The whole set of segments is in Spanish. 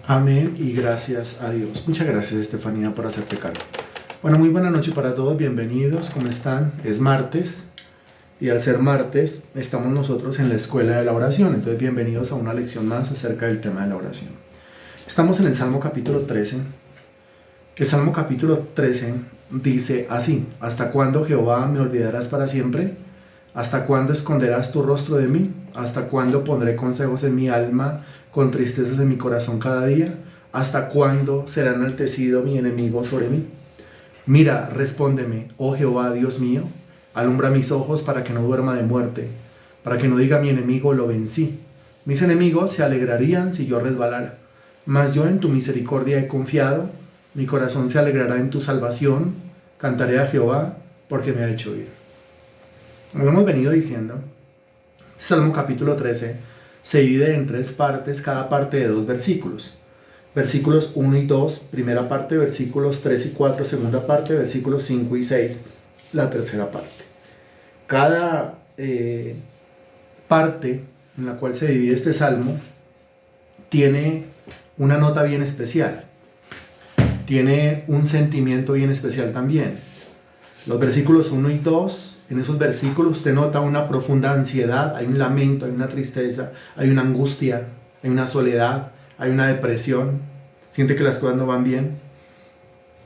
Amén y gracias a Dios. Muchas gracias, Estefanía, por hacerte cargo. Bueno, muy buena noche para todos, bienvenidos, ¿cómo están? Es martes y al ser martes estamos nosotros en la escuela de la oración, entonces bienvenidos a una lección más acerca del tema de la oración. Estamos en el Salmo capítulo 13. El Salmo capítulo 13 dice así: ¿Hasta cuándo, Jehová, me olvidarás para siempre? ¿Hasta cuándo esconderás tu rostro de mí? ¿Hasta cuándo pondré consejos en mi alma, con tristezas en mi corazón cada día? ¿Hasta cuándo será enaltecido mi enemigo sobre mí? Mira, respóndeme, oh Jehová, Dios mío, alumbra mis ojos para que no duerma de muerte, para que no diga mi enemigo, lo vencí. Mis enemigos se alegrarían si yo resbalara, mas yo en tu misericordia he confiado, mi corazón se alegrará en tu salvación, cantaré a Jehová porque me ha hecho bien. Como hemos venido diciendo, Salmo capítulo 13 se divide en tres partes, cada parte de 2 versículos. Versículos 1 y 2, primera parte, versículos 3 y 4, segunda parte, versículos 5 y 6, la tercera parte. Cada parte en la cual se divide este salmo tiene una nota bien especial, tiene un sentimiento bien especial también. Los versículos 1 y 2, en esos versículos usted nota una profunda ansiedad, hay un lamento, hay una tristeza, hay una angustia, hay una soledad, hay una depresión, siente que las cosas no van bien.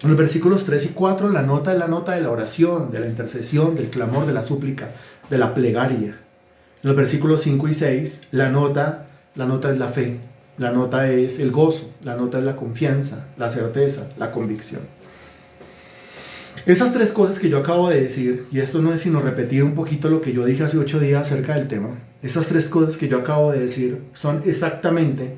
En los versículos 3 y 4 la nota es la nota de la oración, de la intercesión, del clamor, de la súplica, de la plegaria. En los versículos 5 y 6 la nota es la fe, la nota es el gozo, la nota es la confianza, la certeza, la convicción. Esas tres cosas que yo acabo de decir, y esto no es sino repetir un poquito lo que yo dije hace 8 días acerca del tema, esas tres cosas que yo acabo de decir son exactamente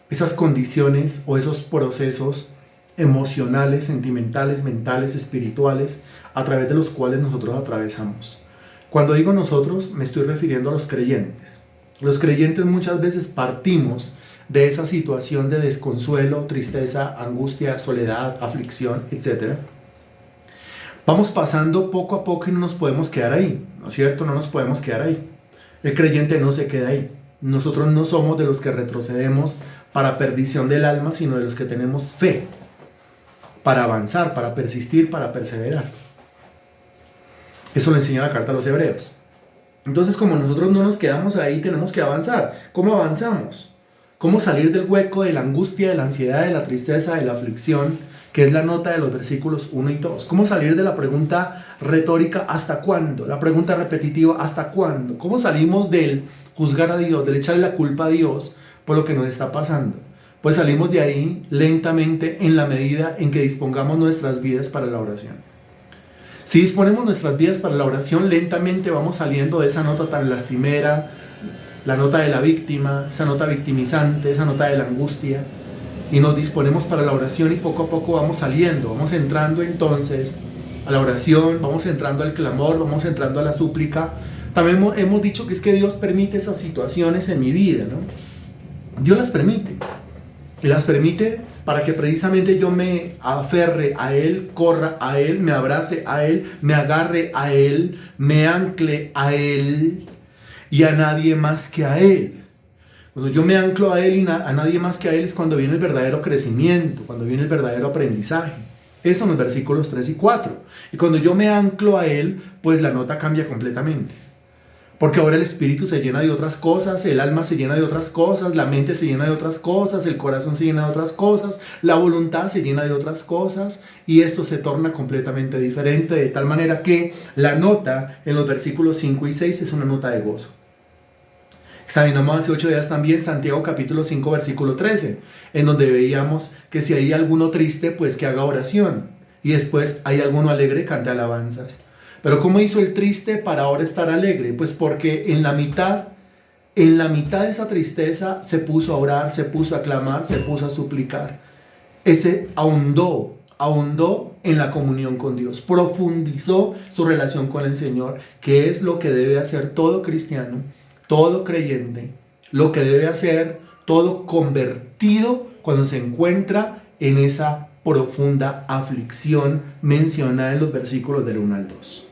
esas condiciones o esos procesos emocionales, sentimentales, mentales, espirituales, a través de los cuales nosotros atravesamos. Cuando digo nosotros, me estoy refiriendo a los creyentes. Los creyentes muchas veces partimos de esa situación de desconsuelo, tristeza, angustia, soledad, aflicción, etc. Vamos pasando poco a poco y no nos podemos quedar ahí, ¿no es cierto? No nos podemos quedar ahí. El creyente no se queda ahí. Nosotros no somos de los que retrocedemos para perdición del alma, sino de los que tenemos fe para avanzar, para persistir, para perseverar. Eso lo enseña la carta a los Hebreos. Entonces, como nosotros no nos quedamos ahí, tenemos que avanzar. ¿Cómo avanzamos? ¿Cómo salir del hueco de la angustia, de la ansiedad, de la tristeza, de la aflicción, que es la nota de los versículos 1 y 2? ¿Cómo salir de la pregunta retórica ¿hasta cuándo? La pregunta repetitiva ¿hasta cuándo? ¿Cómo salimos del juzgar a Dios, del echarle la culpa a Dios por lo que nos está pasando? Pues salimos de ahí lentamente en la medida en que dispongamos nuestras vidas para la oración. Si disponemos nuestras vidas para la oración, lentamente vamos saliendo de esa nota tan lastimera, la nota de la víctima, esa nota victimizante, esa nota de la angustia, y nos disponemos para la oración y poco a poco vamos saliendo, vamos entrando entonces a la oración, vamos entrando al clamor, vamos entrando a la súplica. También hemos dicho que es que Dios permite esas situaciones en mi vida, ¿no? Dios las permite, y las permite para que precisamente yo me aferre a Él, corra a Él, me abrace a Él, me agarre a Él, me ancle a Él y a nadie más que a Él. Cuando yo me anclo a Él y a nadie más que a Él es cuando viene el verdadero crecimiento, cuando viene el verdadero aprendizaje. Eso son los versículos 3 y 4. Y cuando yo me anclo a Él, pues la nota cambia completamente. Porque ahora el espíritu se llena de otras cosas, el alma se llena de otras cosas, la mente se llena de otras cosas, el corazón se llena de otras cosas, la voluntad se llena de otras cosas, y esto se torna completamente diferente, de tal manera que la nota en los versículos 5 y 6 es una nota de gozo. Examinamos hace 8 días también Santiago capítulo 5 versículo 13, en donde veíamos que si hay alguno triste, pues que haga oración, y después hay alguno alegre, cante alabanzas. Pero ¿cómo hizo el triste para ahora estar alegre? Pues porque en la mitad de esa tristeza se puso a orar, se puso a clamar, se puso a suplicar. Ese ahondó en la comunión con Dios, profundizó su relación con el Señor, que es lo que debe hacer todo cristiano, todo creyente, lo que debe hacer todo convertido cuando se encuentra en esa profunda aflicción mencionada en los versículos del 1 al 2.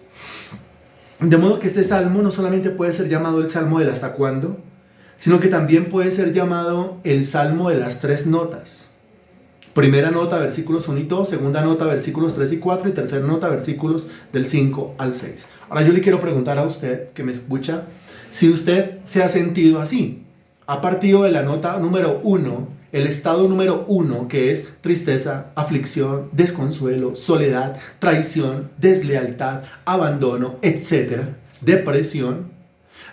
De modo que este salmo no solamente puede ser llamado el salmo del hasta cuándo, sino que también puede ser llamado el Salmo de las 3 notas. Primera nota, versículos 1 y 2, segunda nota, versículos 3 y 4, y tercera nota, versículos del 5 al 6. Ahora yo le quiero preguntar a usted, que me escucha, si usted se ha sentido así. Ha partido de la nota número 1, el estado número 1, que es tristeza, aflicción, desconsuelo, soledad, traición, deslealtad, abandono, etc., depresión.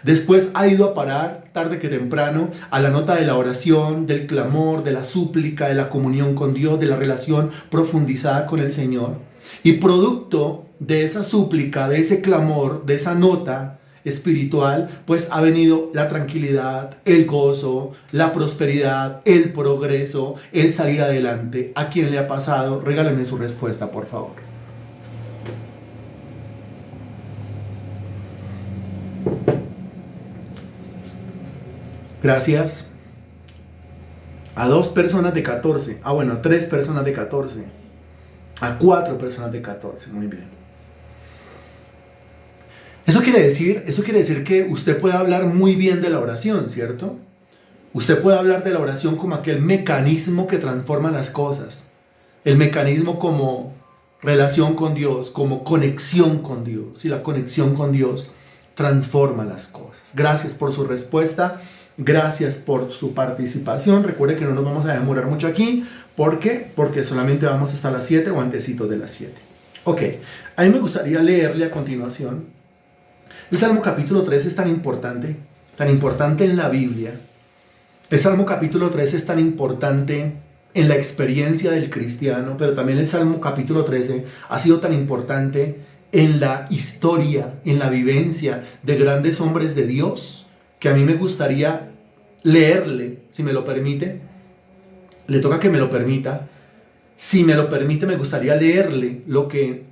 Después ha ido a parar, tarde que temprano, a la nota de la oración, del clamor, de la súplica, de la comunión con Dios, de la relación profundizada con el Señor. Y producto de esa súplica, de ese clamor, de esa nota espiritual, pues ha venido la tranquilidad, el gozo, la prosperidad, el progreso, el salir adelante. ¿A quién le ha pasado? Regáleme su respuesta, por favor. Gracias. A 2 personas de 14. Bueno, a 3 personas de 14. A 4 personas de 14. Muy bien. Eso quiere decir que usted puede hablar muy bien de la oración, ¿cierto? Usted puede hablar de la oración como aquel mecanismo que transforma las cosas. El mecanismo como relación con Dios, como conexión con Dios. Y la conexión con Dios transforma las cosas. Gracias por su respuesta. Gracias por su participación. Recuerde que no nos vamos a demorar mucho aquí. ¿Por qué? Porque solamente vamos hasta las 7 o antecitos de las 7. Ok, a mí me gustaría leerle a continuación. El Salmo capítulo 3 es tan importante en la Biblia. El Salmo capítulo 3 es tan importante en la experiencia del cristiano, pero también el Salmo capítulo 13 ha sido tan importante en la historia, en la vivencia de grandes hombres de Dios, que a mí me gustaría leerle, si me lo permite. Le toca que me lo permita. Si me lo permite, me gustaría leerle lo que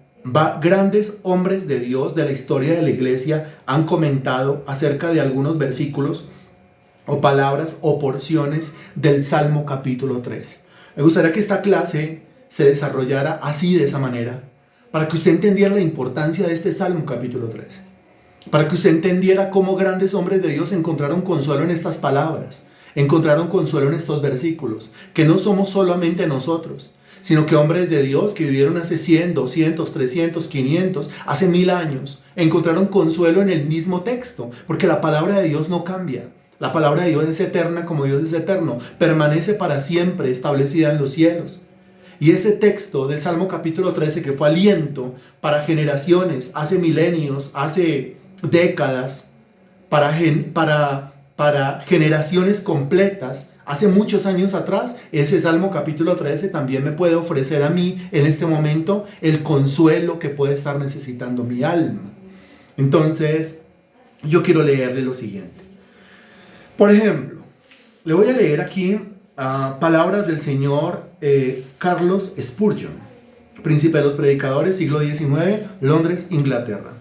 grandes hombres de Dios de la historia de la iglesia han comentado acerca de algunos versículos o palabras o porciones del Salmo capítulo 13. Me gustaría que esta clase se desarrollara así, de esa manera, para que usted entendiera la importancia de este Salmo capítulo 13. Para que usted entendiera cómo grandes hombres de Dios encontraron consuelo en estas palabras, encontraron consuelo en estos versículos, que no somos solamente nosotros, sino que hombres de Dios que vivieron hace 100, 200, 300, 500, hace 1000 años, encontraron consuelo en el mismo texto, porque la palabra de Dios no cambia. La palabra de Dios es eterna como Dios es eterno, permanece para siempre establecida en los cielos. Y ese texto del Salmo capítulo 13, que fue aliento para generaciones, hace milenios, hace décadas, para generaciones completas, hace muchos años atrás, ese Salmo capítulo 13 también me puede ofrecer a mí en este momento el consuelo que puede estar necesitando mi alma. Entonces, yo quiero leerle lo siguiente. Por ejemplo, le voy a leer aquí palabras del señor Carlos Spurgeon, príncipe de los predicadores, siglo XIX, Londres, Inglaterra.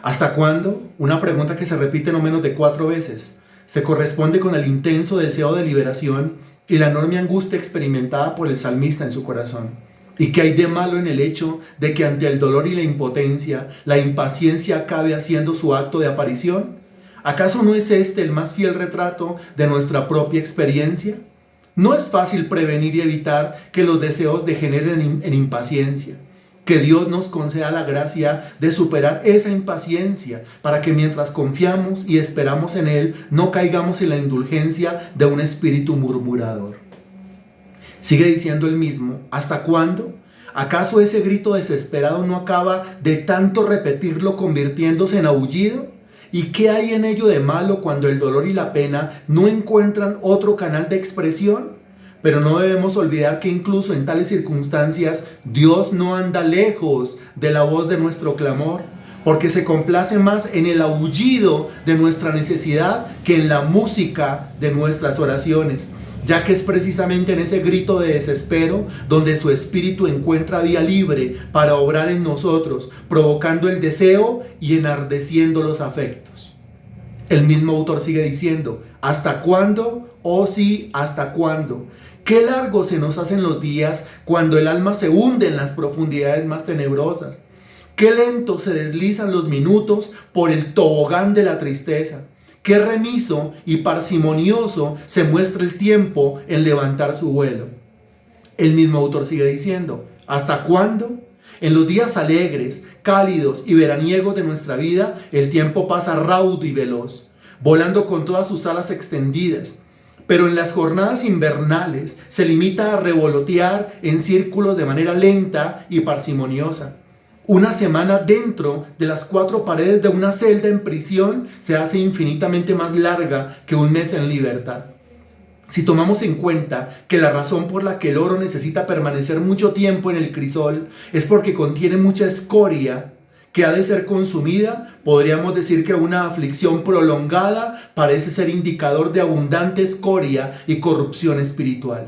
¿Hasta cuándo? Una pregunta que se repite no menos de 4 veces. Se corresponde con el intenso deseo de liberación y la enorme angustia experimentada por el salmista en su corazón. ¿Y qué hay de malo en el hecho de que ante el dolor y la impotencia, la impaciencia acabe haciendo su acto de aparición? ¿Acaso no es este el más fiel retrato de nuestra propia experiencia? No es fácil prevenir y evitar que los deseos degeneren en impaciencia. Que Dios nos conceda la gracia de superar esa impaciencia para que mientras confiamos y esperamos en Él, no caigamos en la indulgencia de un espíritu murmurador. Sigue diciendo el mismo, ¿hasta cuándo? ¿Acaso ese grito desesperado no acaba de tanto repetirlo convirtiéndose en aullido? ¿Y qué hay en ello de malo cuando el dolor y la pena no encuentran otro canal de expresión? Pero no debemos olvidar que incluso en tales circunstancias Dios no anda lejos de la voz de nuestro clamor, porque se complace más en el aullido de nuestra necesidad que en la música de nuestras oraciones, ya que es precisamente en ese grito de desespero donde su espíritu encuentra vía libre para obrar en nosotros, provocando el deseo y enardeciendo los afectos. El mismo autor sigue diciendo, ¿hasta cuándo? Oh sí, ¿hasta cuándo? Qué largos se nos hacen los días cuando el alma se hunde en las profundidades más tenebrosas. Qué lento se deslizan los minutos por el tobogán de la tristeza. qué remiso y parsimonioso se muestra el tiempo en levantar su vuelo. El mismo autor sigue diciendo, ¿hasta cuándo? En los días alegres, cálidos y veraniegos de nuestra vida, el tiempo pasa raudo y veloz, volando con todas sus alas extendidas. Pero en las jornadas invernales se limita a revolotear en círculos de manera lenta y parsimoniosa. Una semana dentro de las cuatro paredes de una celda en prisión se hace infinitamente más larga que un mes en libertad. Si tomamos en cuenta que la razón por la que el oro necesita permanecer mucho tiempo en el crisol es porque contiene mucha escoria que ha de ser consumida, podríamos decir que una aflicción prolongada parece ser indicador de abundante escoria y corrupción espiritual.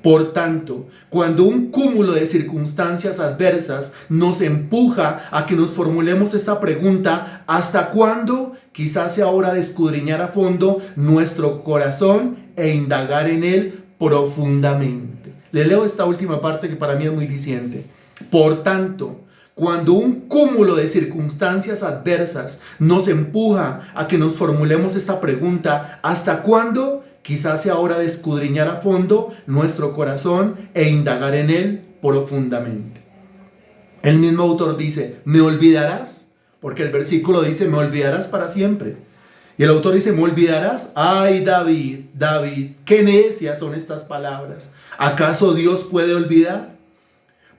Por tanto, cuando un cúmulo de circunstancias adversas nos empuja a que nos formulemos esta pregunta, ¿hasta cuándo? Quizás sea hora de escudriñar a fondo nuestro corazón e indagar en él profundamente. Le leo esta última parte que para mí es muy diciente. Por tanto, cuando un cúmulo de circunstancias adversas nos empuja a que nos formulemos esta pregunta, ¿hasta cuándo? Quizás sea hora de escudriñar a fondo nuestro corazón e indagar en él profundamente. El mismo autor dice, ¿me olvidarás? Porque el versículo dice, ¿me olvidarás para siempre? Y el autor dice, ¿me olvidarás? Ay, David, David, qué necias son estas palabras. ¿Acaso Dios puede olvidar?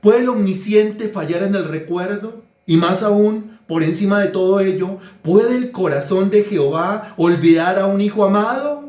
¿Puede el omnisciente fallar en el recuerdo? Y más aún, por encima de todo ello, ¿puede el corazón de Jehová olvidar a un hijo amado?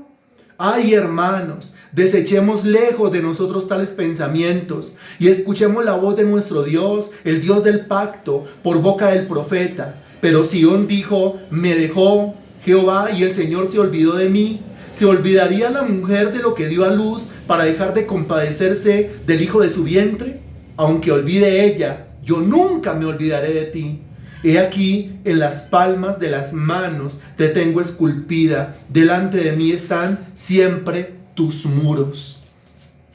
Ay, hermanos, desechemos lejos de nosotros tales pensamientos y escuchemos la voz de nuestro Dios, el Dios del pacto, por boca del profeta. Pero Sión dijo, me dejó Jehová y el Señor se olvidó de mí. ¿Se olvidaría la mujer de lo que dio a luz para dejar de compadecerse del hijo de su vientre? Aunque olvide ella, yo nunca me olvidaré de ti. He aquí, en las palmas de las manos te tengo esculpida, delante de mí están siempre tus muros.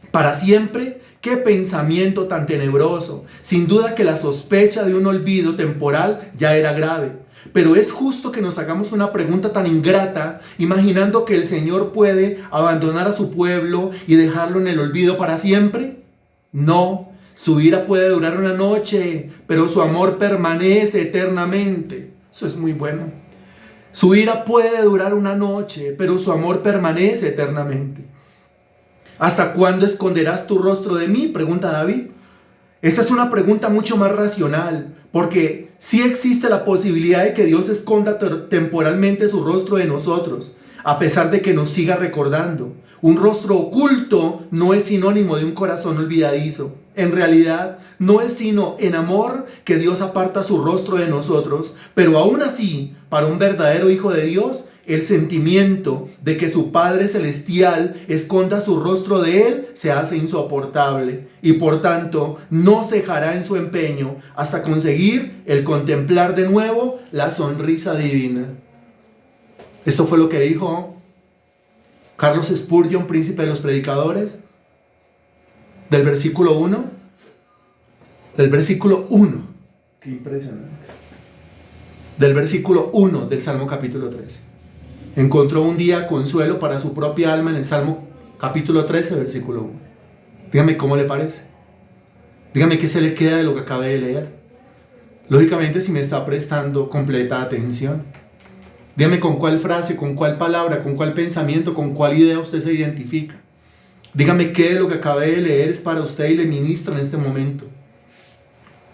Para siempre, qué pensamiento tan tenebroso. Sin duda que la sospecha de un olvido temporal ya era grave. Pero es justo que nos hagamos una pregunta tan ingrata, imaginando que el Señor puede abandonar a su pueblo y dejarlo en el olvido para siempre. No. Su ira puede durar una noche, pero su amor permanece eternamente. Eso es muy bueno. Su ira puede durar una noche, pero su amor permanece eternamente. ¿Hasta cuándo esconderás tu rostro de mí?, pregunta David. Esta es una pregunta mucho más racional, porque sí existe la posibilidad de que Dios esconda temporalmente su rostro de nosotros, a pesar de que nos siga recordando. Un rostro oculto no es sinónimo de un corazón olvidadizo. En realidad, no es sino en amor que Dios aparta su rostro de nosotros, pero aún así, para un verdadero hijo de Dios, el sentimiento de que su Padre Celestial esconda su rostro de él se hace insoportable y por tanto no cejará en su empeño hasta conseguir el contemplar de nuevo la sonrisa divina. Esto fue lo que dijo Carlos Spurgeon, príncipe de los predicadores, del versículo 1. Del versículo 1. Qué impresionante. Del versículo 1 del Salmo capítulo 13. Encontró un día consuelo para su propia alma en el Salmo capítulo 13, versículo 1. Dígame cómo le parece. Dígame qué se le queda de lo que acabé de leer. Lógicamente, si me está prestando completa atención. Dígame con cuál frase, con cuál palabra, con cuál pensamiento, con cuál idea usted se identifica. Dígame qué de lo que acabé de leer es para usted y le ministra en este momento.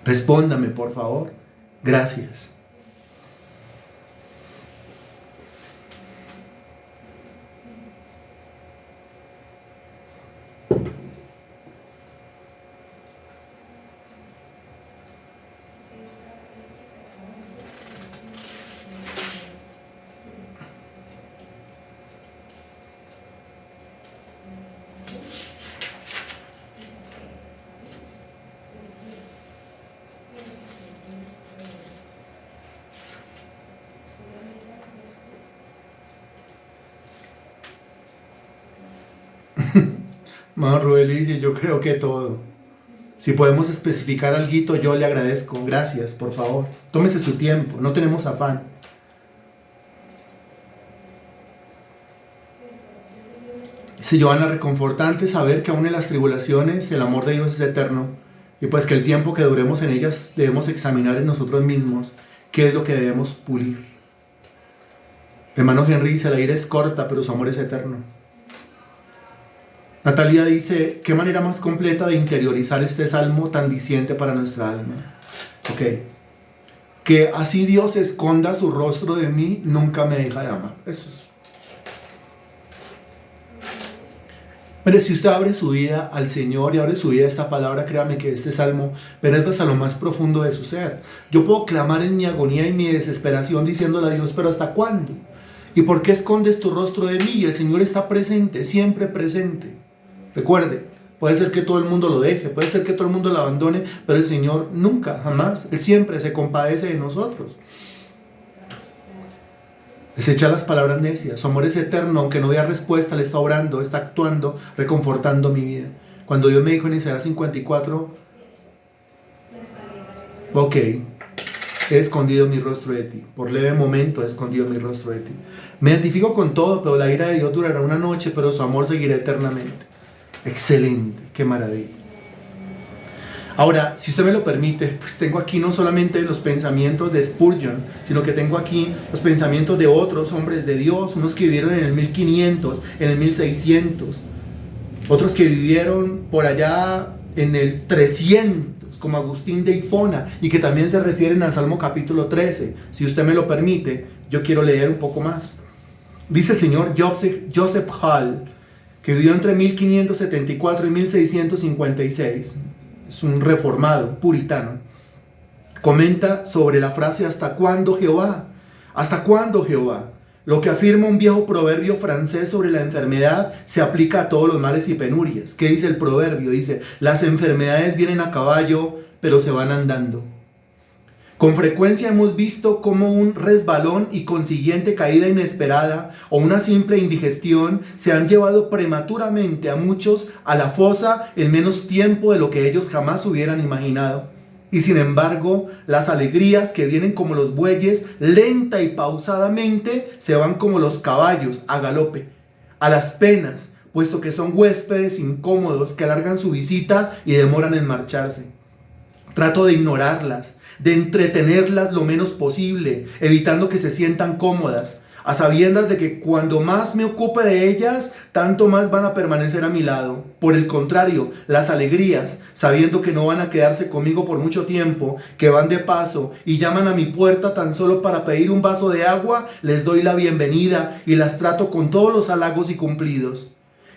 Respóndame, por favor. Gracias. Hermano Rubén dice, yo creo que todo. Si podemos especificar algo, yo le agradezco. Gracias, por favor. Tómese su tiempo, no tenemos afán. Se Joana, reconfortante saber que aún en las tribulaciones el amor de Dios es eterno y pues que el tiempo que duremos en ellas debemos examinar en nosotros mismos qué es lo que debemos pulir. Hermano Henry dice, la ira es corta, pero su amor es eterno. Natalia dice, qué manera más completa de interiorizar este salmo tan diciente para nuestra alma. Ok. Que así Dios esconda su rostro de mí, nunca me deja de amar. Eso es. Mire, si usted abre su vida al Señor y abre su vida a esta palabra, créame que este salmo penetra hasta lo más profundo de su ser. Yo puedo clamar en mi agonía y mi desesperación diciéndole a Dios, pero ¿hasta cuándo? ¿Y por qué escondes tu rostro de mí? Y el Señor está presente, siempre presente. Recuerde, puede ser que todo el mundo lo deje, puede ser que todo el mundo lo abandone, pero el Señor nunca, jamás, Él siempre se compadece de nosotros. Desecha las palabras necias. Su amor es eterno, aunque no vea respuesta, Él está orando, está actuando, reconfortando mi vida. Cuando Dios me dijo en Isaías 54, ok, he escondido mi rostro de ti. Por leve momento he escondido mi rostro de ti. Me identifico con todo, pero la ira de Dios durará una noche, pero su amor seguirá eternamente. Excelente, qué maravilla. Ahora, si usted me lo permite, pues tengo aquí no solamente los pensamientos de Spurgeon, sino que tengo aquí los pensamientos de otros hombres de Dios, unos que vivieron en el 1500, en el 1600, otros que vivieron por allá en el 300, como Agustín de Hipona, y que también se refieren al Salmo capítulo 13. Si usted me lo permite, yo quiero leer un poco más. Dice el señor Joseph Hall, que vivió entre 1574 y 1656, es un reformado, un puritano, comenta sobre la frase ¿hasta cuándo, Jehová? ¿Hasta cuándo, Jehová? Lo que afirma un viejo proverbio francés sobre la enfermedad se aplica a todos los males y penurias. ¿Qué dice el proverbio? Dice, las enfermedades vienen a caballo, pero se van andando. Con frecuencia hemos visto cómo un resbalón y consiguiente caída inesperada o una simple indigestión se han llevado prematuramente a muchos a la fosa en menos tiempo de lo que ellos jamás hubieran imaginado. Y sin embargo, las alegrías que vienen como los bueyes, lenta y pausadamente, se van como los caballos a galope. A las penas, puesto que son huéspedes incómodos que alargan su visita y demoran en marcharse. Trato de ignorarlas, de entretenerlas lo menos posible, evitando que se sientan cómodas, a sabiendas de que cuando más me ocupe de ellas, tanto más van a permanecer a mi lado. Por el contrario, las alegrías, sabiendo que no van a quedarse conmigo por mucho tiempo, que van de paso y llaman a mi puerta tan solo para pedir un vaso de agua, les doy la bienvenida y las trato con todos los halagos y cumplidos.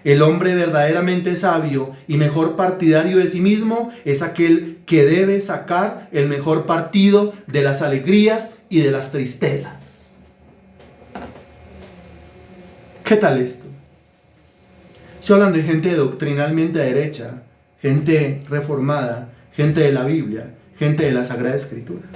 El hombre verdaderamente sabio y mejor partidario de sí mismo es aquel que debe sacar el mejor partido de las alegrías y de las tristezas. ¿Qué tal esto? Se hablan de gente doctrinalmente derecha, gente reformada, gente de la Biblia, gente de la Sagrada Escritura.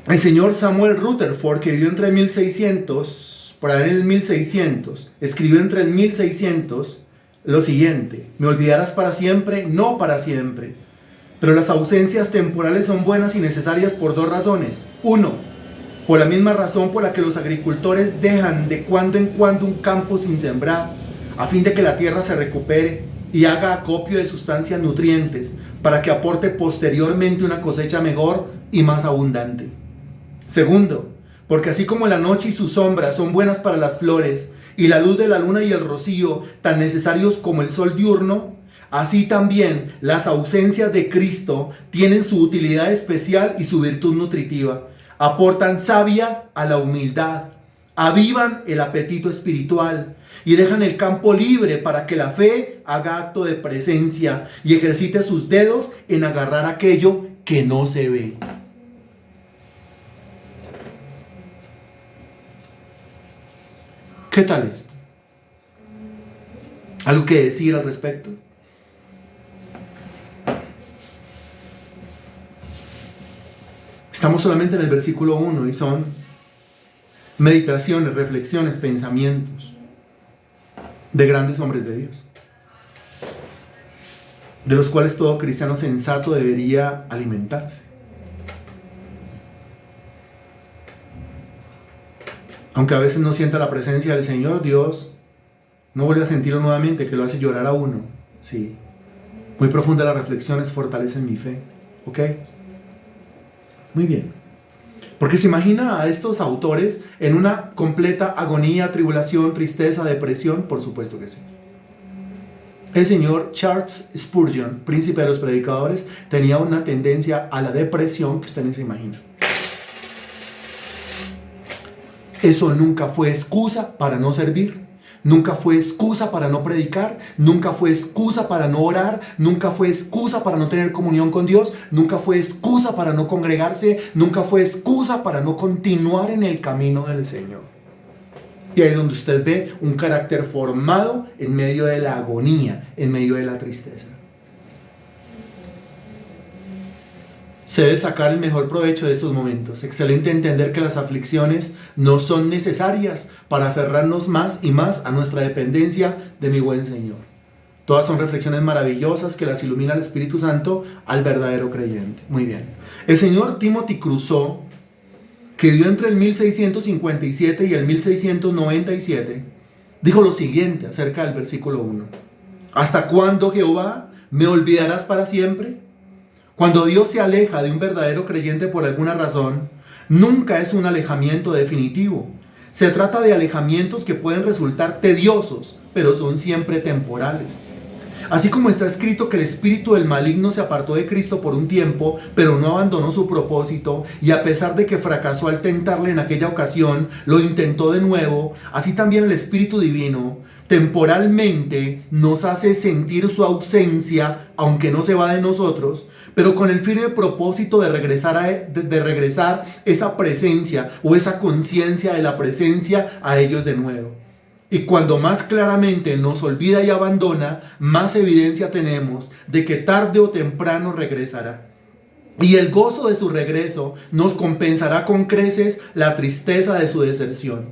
El señor Samuel Rutherford, que vivió entre 1600, por ahí en el 1600, escribió entre el 1600 lo siguiente: me olvidarás para siempre, no para siempre. Pero las ausencias temporales son buenas y necesarias por dos razones. Uno, por la misma razón por la que los agricultores dejan de cuando en cuando un campo sin sembrar, a fin de que la tierra se recupere y haga acopio de sustancias nutrientes, para que aporte posteriormente una cosecha mejor y más abundante. Segundo, porque así como la noche y sus sombras son buenas para las flores, y la luz de la luna y el rocío tan necesarios como el sol diurno, así también las ausencias de Cristo tienen su utilidad especial y su virtud nutritiva. Aportan savia a la humildad, avivan el apetito espiritual y dejan el campo libre para que la fe haga acto de presencia y ejercite sus dedos en agarrar aquello que no se ve. ¿Qué tal esto? ¿Algo que decir al respecto? Estamos solamente en el versículo 1 y son meditaciones, reflexiones, pensamientos de grandes hombres de Dios, de los cuales todo cristiano sensato debería alimentarse. Aunque a veces no sienta la presencia del Señor, Dios No vuelve a sentirlo nuevamente, que lo hace llorar a uno. Sí. Muy profunda las reflexiones fortalecen mi fe. ¿Ok? Muy bien. Porque se imagina a estos autores en una completa agonía, tribulación, tristeza, depresión. Por supuesto que sí. El señor Charles Spurgeon, príncipe de los predicadores, tenía una tendencia a la depresión que usted ni se imagina. Eso nunca fue excusa para no servir. Nunca fue excusa para no predicar, nunca fue excusa para no orar, nunca fue excusa para no tener comunión con Dios, nunca fue excusa para no congregarse, nunca fue excusa para no continuar en el camino del Señor. Y ahí es donde usted ve un carácter formado en medio de la agonía, en medio de la tristeza. Se debe sacar el mejor provecho de estos momentos. Excelente entender que las aflicciones no son necesarias para aferrarnos más y más a nuestra dependencia de mi buen Señor. Todas son reflexiones maravillosas que las ilumina el Espíritu Santo al verdadero creyente. Muy bien. El señor Timothy Crusoe, que vivió entre el 1657 y el 1697, dijo lo siguiente acerca del versículo 1. ¿Hasta cuándo, Jehová, me olvidarás para siempre? Cuando Dios se aleja de un verdadero creyente por alguna razón, nunca es un alejamiento definitivo. Se trata de alejamientos que pueden resultar tediosos, pero son siempre temporales. Así como está escrito que el espíritu del maligno se apartó de Cristo por un tiempo, pero no abandonó su propósito, y a pesar de que fracasó al tentarle en aquella ocasión, lo intentó de nuevo, así también el Espíritu Divino temporalmente nos hace sentir su ausencia, aunque no se va de nosotros, pero con el firme propósito de regresar esa presencia o esa conciencia de la presencia a ellos de nuevo. Y cuando más claramente nos olvida y abandona, más evidencia tenemos de que tarde o temprano regresará. Y el gozo de su regreso nos compensará con creces la tristeza de su deserción.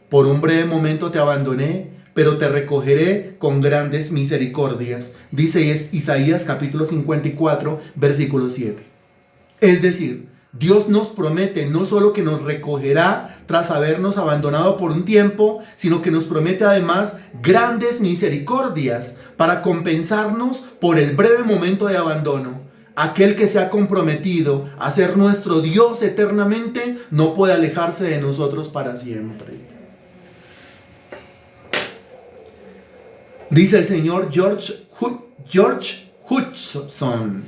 Por un breve momento te abandoné, pero te recogeré con grandes misericordias, dice Isaías capítulo 54, versículo 7. Es decir, Dios nos promete no solo que nos recogerá tras habernos abandonado por un tiempo, sino que nos promete además grandes misericordias para compensarnos por el breve momento de abandono. Aquel que se ha comprometido a ser nuestro Dios eternamente no puede alejarse de nosotros para siempre. Dice el señor George Hudson: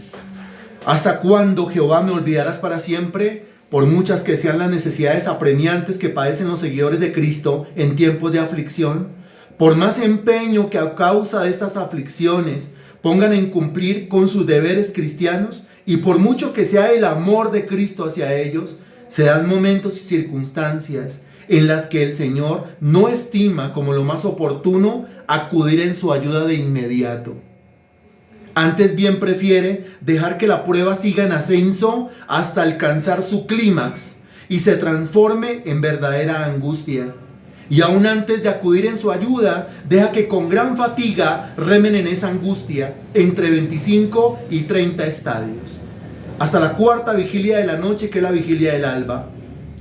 ¿hasta cuándo, Jehová, me olvidarás para siempre? Por muchas que sean las necesidades apremiantes que padecen los seguidores de Cristo en tiempos de aflicción, por más empeño que a causa de estas aflicciones pongan en cumplir con sus deberes cristianos, y por mucho que sea el amor de Cristo hacia ellos, se dan momentos y circunstancias en las que el Señor no estima como lo más oportuno acudir en su ayuda de inmediato. Antes bien prefiere dejar que la prueba siga en ascenso hasta alcanzar su clímax y se transforme en verdadera angustia. Y aún antes de acudir en su ayuda, deja que con gran fatiga remen en esa angustia entre 25 y 30 estadios. Hasta la cuarta vigilia de la noche, que es la vigilia del alba.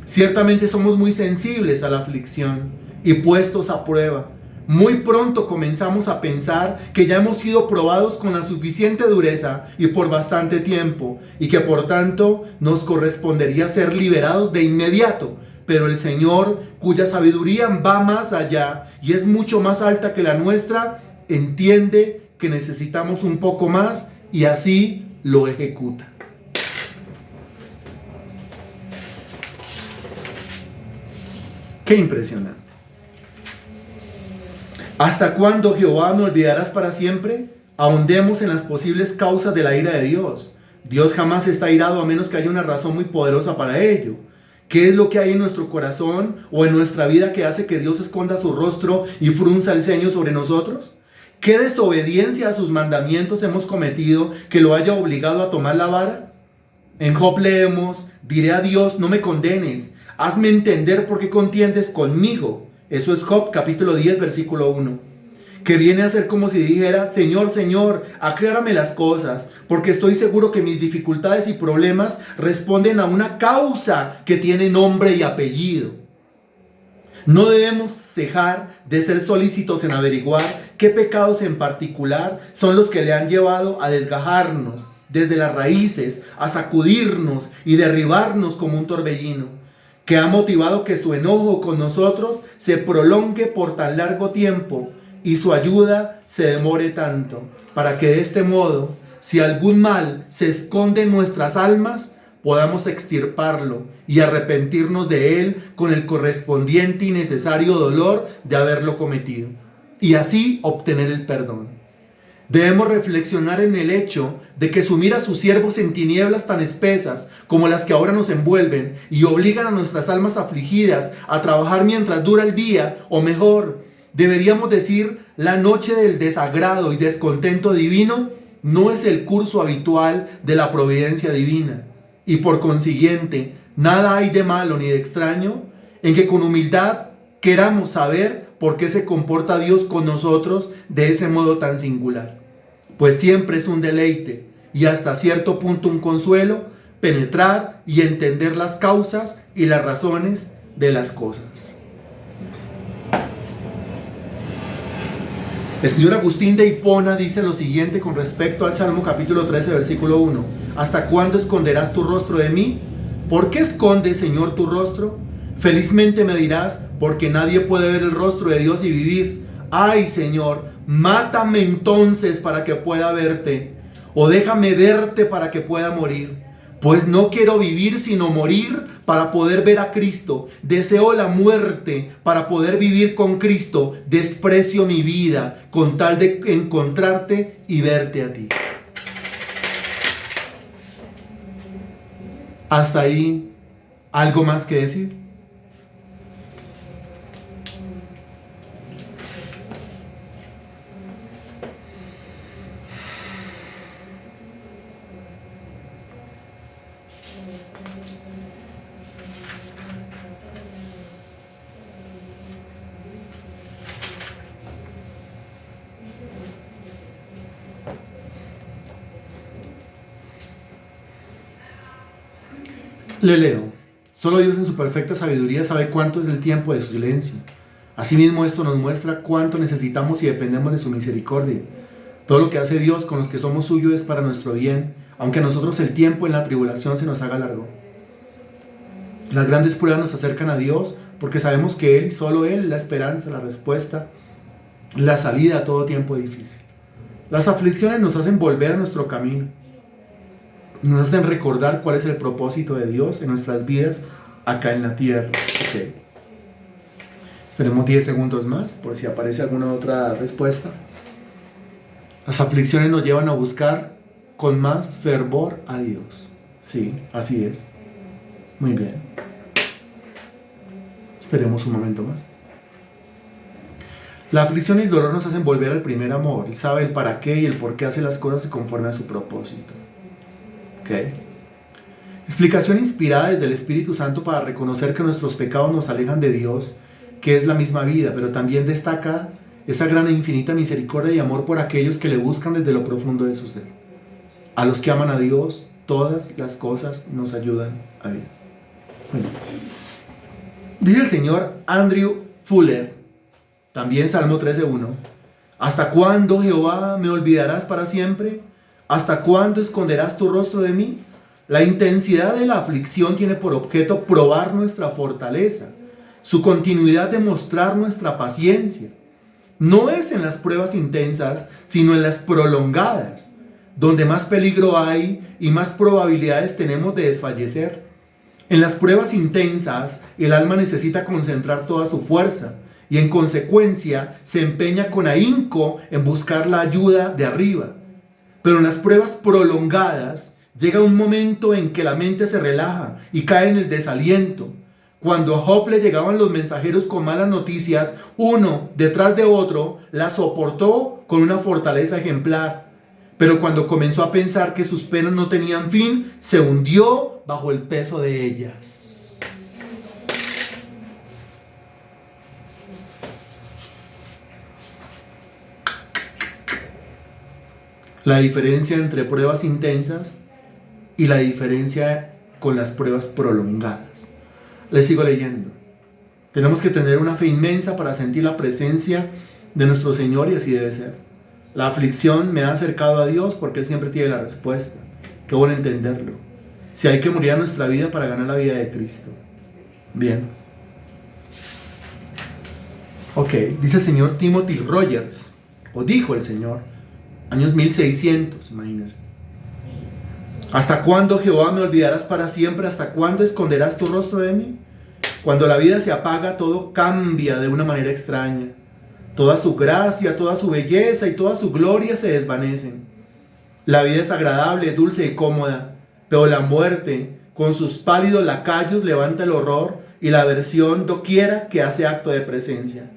Ciertamente somos muy sensibles a la aflicción y puestos a prueba. Muy pronto comenzamos a pensar que ya hemos sido probados con la suficiente dureza y por bastante tiempo, y que por tanto nos correspondería ser liberados de inmediato. Pero el Señor, cuya sabiduría va más allá y es mucho más alta que la nuestra, entiende que necesitamos un poco más y así lo ejecuta. Qué impresionante. ¿Hasta cuándo, Jehová, me olvidarás para siempre? Ahondemos en las posibles causas de la ira de Dios. Dios jamás está irado a menos que haya una razón muy poderosa para ello. ¿Qué es lo que hay en nuestro corazón o en nuestra vida que hace que Dios esconda su rostro y frunza el ceño sobre nosotros? ¿Qué desobediencia a sus mandamientos hemos cometido que lo haya obligado a tomar la vara? En Job leemos: diré a Dios, no me condenes, hazme entender por qué contiendes conmigo. Eso es Job capítulo 10, versículo 1. Que viene a ser como si dijera: Señor, Señor, aclárame las cosas, porque estoy seguro que mis dificultades y problemas responden a una causa que tiene nombre y apellido. No debemos cejar de ser solícitos en averiguar qué pecados en particular son los que le han llevado a desgajarnos desde las raíces, a sacudirnos y derribarnos como un torbellino, que ha motivado que su enojo con nosotros se prolongue por tan largo tiempo y su ayuda se demore tanto, para que de este modo, si algún mal se esconde en nuestras almas, podamos extirparlo y arrepentirnos de él con el correspondiente y necesario dolor de haberlo cometido, y así obtener el perdón. Debemos reflexionar en el hecho de que sumir a sus siervos en tinieblas tan espesas como las que ahora nos envuelven y obligan a nuestras almas afligidas a trabajar mientras dura el día, o mejor, deberíamos decir la noche del desagrado y descontento divino, no es el curso habitual de la providencia divina. Y por consiguiente, nada hay de malo ni de extraño en que con humildad queramos saber por qué se comporta Dios con nosotros de ese modo tan singular. Pues siempre es un deleite y hasta cierto punto un consuelo penetrar y entender las causas y las razones de las cosas. El señor Agustín de Hipona dice lo siguiente con respecto al Salmo capítulo 13, versículo 1. ¿Hasta cuándo esconderás tu rostro de mí? ¿Por qué escondes, Señor, tu rostro? Felizmente me dirás, porque nadie puede ver el rostro de Dios y vivir. Ay, Señor, mátame entonces para que pueda verte, o déjame verte para que pueda morir. Pues no quiero vivir sino morir para poder ver a Cristo. Deseo la muerte para poder vivir con Cristo. Desprecio mi vida con tal de encontrarte y verte a ti. Hasta ahí, ¿algo más que decir? Le leo. Solo Dios en su perfecta sabiduría sabe cuánto es el tiempo de su silencio. Asimismo, esto nos muestra cuánto necesitamos y dependemos de su misericordia. Todo lo que hace Dios con los que somos suyos es para nuestro bien, aunque a nosotros el tiempo en la tribulación se nos haga largo. Las grandes pruebas nos acercan a Dios porque sabemos que Él y solo Él es la esperanza, la respuesta, la salida a todo tiempo difícil. Las aflicciones nos hacen volver a nuestro camino. Nos hacen recordar cuál es el propósito de Dios en nuestras vidas acá en la tierra. Okay. Esperemos 10 segundos más por si aparece alguna otra respuesta. Las aflicciones nos llevan a buscar con más fervor a Dios. Sí, así es. Muy bien. Esperemos un momento más. La aflicción y el dolor nos hacen volver al primer amor. Él sabe el para qué y el por qué hace las cosas conforme a su propósito. Okay. Explicación inspirada desde el Espíritu Santo para reconocer que nuestros pecados nos alejan de Dios, que es la misma vida, pero también destaca esa gran e infinita misericordia y amor por aquellos que le buscan desde lo profundo de su ser. A los que aman a Dios, todas las cosas nos ayudan a bien. Bueno. Dice el señor Andrew Fuller, también Salmo 13:1. ¿Hasta cuándo, Jehová, me olvidarás para siempre? ¿Hasta cuándo esconderás tu rostro de mí? La intensidad de la aflicción tiene por objeto probar nuestra fortaleza, su continuidad de mostrar nuestra paciencia. No es en las pruebas intensas, sino en las prolongadas, donde más peligro hay y más probabilidades tenemos de desfallecer. En las pruebas intensas, el alma necesita concentrar toda su fuerza y en consecuencia se empeña con ahínco en buscar la ayuda de arriba. Pero en las pruebas prolongadas llega un momento en que la mente se relaja y cae en el desaliento. Cuando a Job le llegaban los mensajeros con malas noticias, uno detrás de otro, la soportó con una fortaleza ejemplar. Pero cuando comenzó a pensar que sus penas no tenían fin, se hundió bajo el peso de ellas. La diferencia entre pruebas intensas y la diferencia con las pruebas prolongadas. Les sigo leyendo. Tenemos que tener una fe inmensa para sentir la presencia de nuestro Señor y así debe ser. La aflicción me ha acercado a Dios porque Él siempre tiene la respuesta. Qué bueno entenderlo. Si hay que morir a nuestra vida para ganar la vida de Cristo. Bien. Ok, dice el señor Timothy Rogers, o dijo el Señor, años 1600, imagínense. ¿Hasta cuándo, Jehová, me olvidarás para siempre? ¿Hasta cuándo esconderás tu rostro de mí? Cuando la vida se apaga, todo cambia de una manera extraña. Toda su gracia, toda su belleza y toda su gloria se desvanecen. La vida es agradable, dulce y cómoda, pero la muerte, con sus pálidos lacayos, levanta el horror y la aversión doquiera que hace acto de presencia.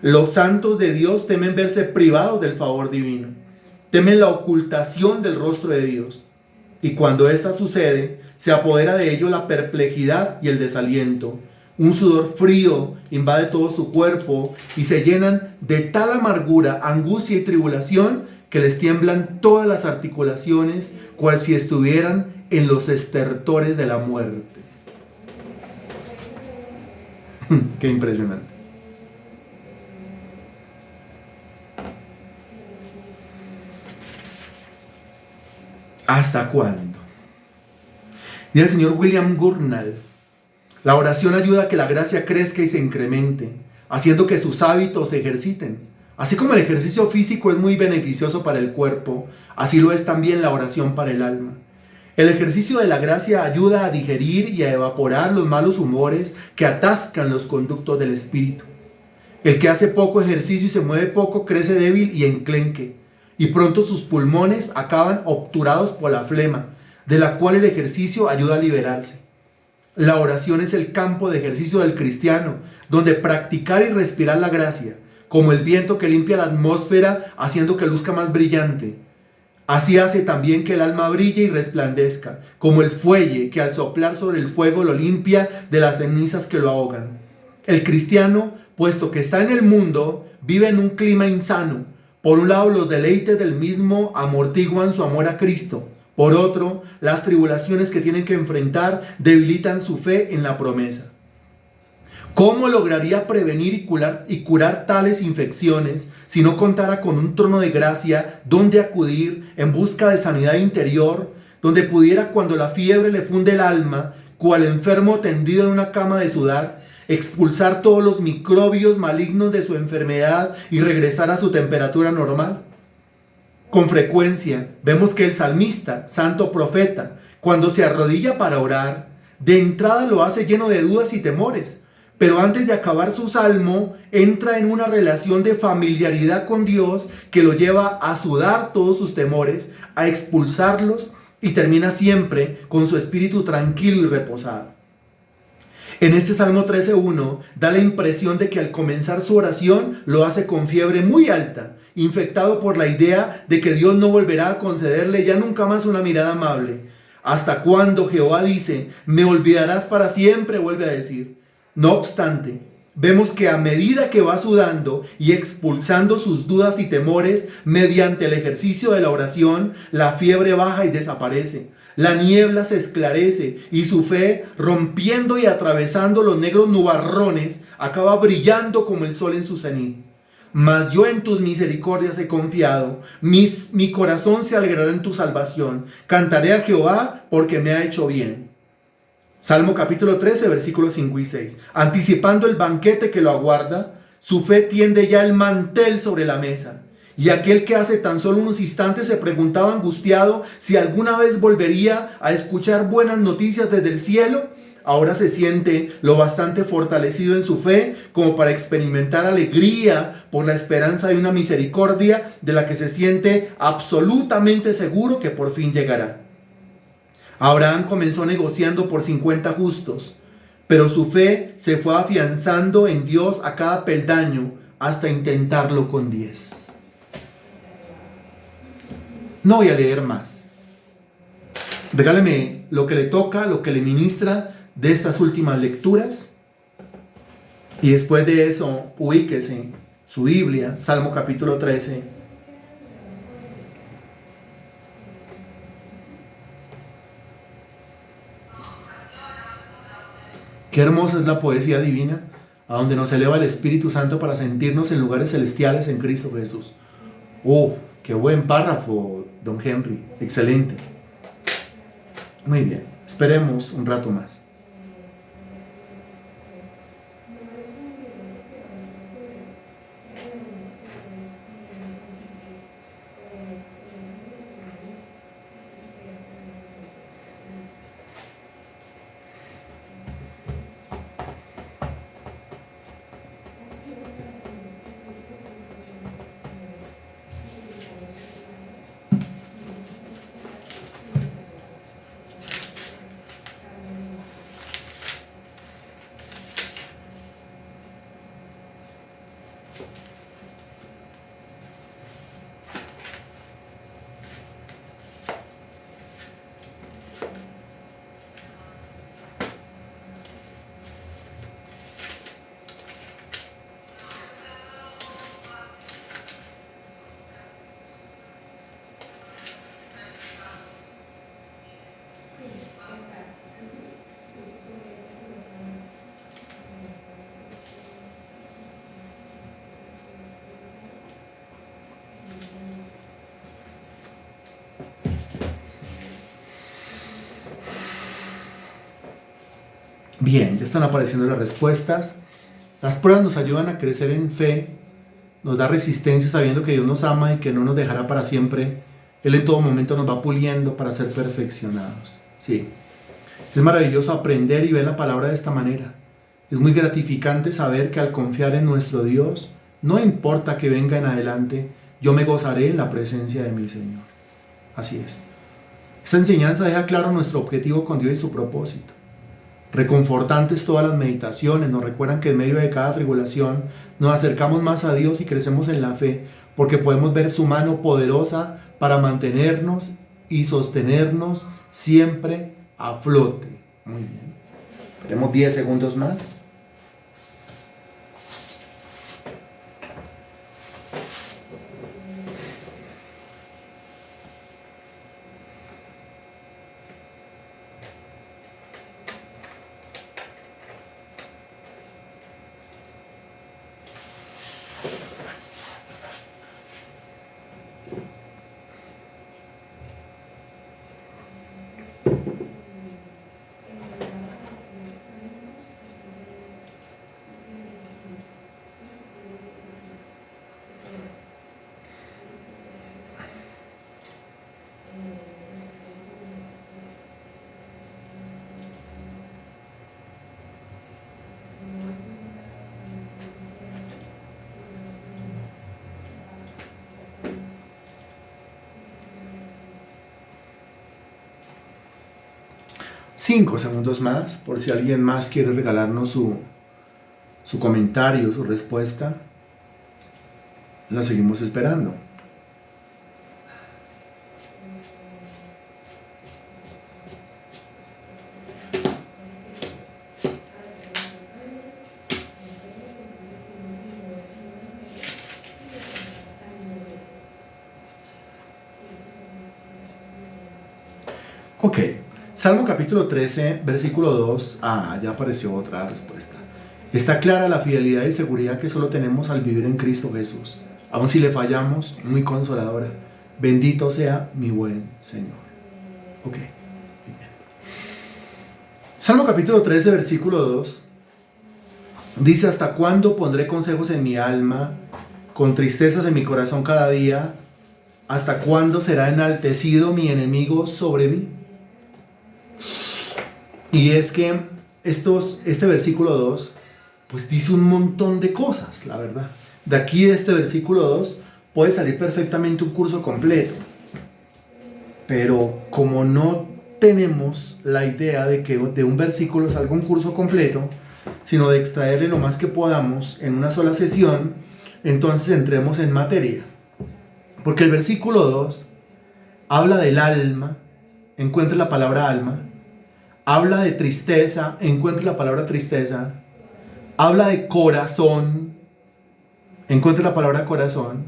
Los santos de Dios temen verse privados del favor divino, temen la ocultación del rostro de Dios, y cuando ésta sucede, se apodera de ello la perplejidad y el desaliento. Un sudor frío invade todo su cuerpo y se llenan de tal amargura, angustia y tribulación que les tiemblan todas las articulaciones, cual si estuvieran en los estertores de la muerte. Qué impresionante. ¿Hasta cuándo? Dice el señor William Gurnall: la oración ayuda a que la gracia crezca y se incremente, haciendo que sus hábitos se ejerciten. Así como el ejercicio físico es muy beneficioso para el cuerpo, así lo es también la oración para el alma. El ejercicio de la gracia ayuda a digerir y a evaporar los malos humores que atascan los conductos del espíritu. El que hace poco ejercicio y se mueve poco crece débil y enclenque, y pronto sus pulmones acaban obturados por la flema, de la cual el ejercicio ayuda a liberarse. La oración es el campo de ejercicio del cristiano, donde practicar y respirar la gracia, como el viento que limpia la atmósfera haciendo que luzca más brillante. Así hace también que el alma brille y resplandezca, como el fuelle que al soplar sobre el fuego lo limpia de las cenizas que lo ahogan. El cristiano, puesto que está en el mundo, vive en un clima insano. Por un lado, los deleites del mismo amortiguan su amor a Cristo. Por otro, las tribulaciones que tienen que enfrentar debilitan su fe en la promesa. ¿Cómo lograría prevenir y curar tales infecciones si no contara con un trono de gracia donde acudir en busca de sanidad interior, donde pudiera, cuando la fiebre le funde el alma, cual enfermo tendido en una cama de sudar, expulsar todos los microbios malignos de su enfermedad y regresar a su temperatura normal? Con frecuencia vemos que el salmista, santo profeta, cuando se arrodilla para orar, de entrada lo hace lleno de dudas y temores, pero antes de acabar su salmo, entra en una relación de familiaridad con Dios que lo lleva a sudar todos sus temores, a expulsarlos, y termina siempre con su espíritu tranquilo y reposado. En este Salmo 13:1 da la impresión de que al comenzar su oración lo hace con fiebre muy alta, infectado por la idea de que Dios no volverá a concederle ya nunca más una mirada amable. ¿Hasta cuándo, Jehová dice, me olvidarás para siempre? Vuelve a decir. No obstante, vemos que a medida que va sudando y expulsando sus dudas y temores mediante el ejercicio de la oración, la fiebre baja y desaparece. La niebla se esclarece y su fe, rompiendo y atravesando los negros nubarrones, acaba brillando como el sol en su cenit. Mas yo en tus misericordias he confiado, mi corazón se alegrará en tu salvación. Cantaré a Jehová porque me ha hecho bien. Salmo capítulo 13, versículos 5 y 6. Anticipando el banquete que lo aguarda, su fe tiende ya el mantel sobre la mesa. Y aquel que hace tan solo unos instantes se preguntaba angustiado si alguna vez volvería a escuchar buenas noticias desde el cielo, ahora se siente lo bastante fortalecido en su fe como para experimentar alegría por la esperanza de una misericordia de la que se siente absolutamente seguro que por fin llegará. Abraham comenzó negociando por 50 justos, pero su fe se fue afianzando en Dios a cada peldaño hasta intentarlo con 10. No voy a leer más. Regáleme lo que le toca, lo que le ministra de estas últimas lecturas. Y después de eso, ubíquese su Biblia, Salmo capítulo 13. Qué hermosa es la poesía divina. a donde nos eleva el Espíritu Santo para sentirnos en lugares celestiales en Cristo Jesús. ¡Oh, qué buen párrafo, don Henry! Excelente. Muy bien, esperemos un rato más. Bien, ya están apareciendo las respuestas. Las pruebas nos ayudan a crecer en fe, nos da resistencia sabiendo que Dios nos ama y que no nos dejará para siempre. Él en todo momento nos va puliendo para ser perfeccionados. Sí, es maravilloso aprender y ver la palabra de esta manera. Es muy gratificante saber que al confiar en nuestro Dios, no importa que venga en adelante, yo me gozaré en la presencia de mi Señor. Así es. Esta enseñanza deja claro nuestro objetivo con Dios y su propósito. Reconfortantes todas las meditaciones, nos recuerdan que en medio de cada tribulación nos acercamos más a Dios y crecemos en la fe, porque podemos ver su mano poderosa para mantenernos y sostenernos siempre a flote. Muy bien. Tenemos 10 segundos más. Cinco segundos más, por si alguien más quiere regalarnos su comentario, su respuesta. La seguimos esperando. Ok. Salmo capítulo 13, versículo 2. Ya apareció otra respuesta. Está clara la fidelidad y seguridad que solo tenemos al vivir en Cristo Jesús. Aun si le fallamos, muy consoladora. Bendito sea mi buen Señor. Ok. Muy bien. Salmo capítulo 13, versículo 2. Dice: ¿hasta cuándo pondré consejos en mi alma, con tristezas en mi corazón cada día? ¿Hasta cuándo será enaltecido mi enemigo sobre mí? Y es que este versículo 2, pues dice un montón de cosas, la verdad. De aquí, de este versículo 2, puede salir perfectamente un curso completo. Pero como no tenemos la idea de que de un versículo salga un curso completo, sino de extraerle lo más que podamos en una sola sesión, entonces entremos en materia. Porque el versículo 2 habla del alma, encuentre la palabra alma. Habla de tristeza, encuentre la palabra tristeza. Habla de corazón, encuentre la palabra corazón.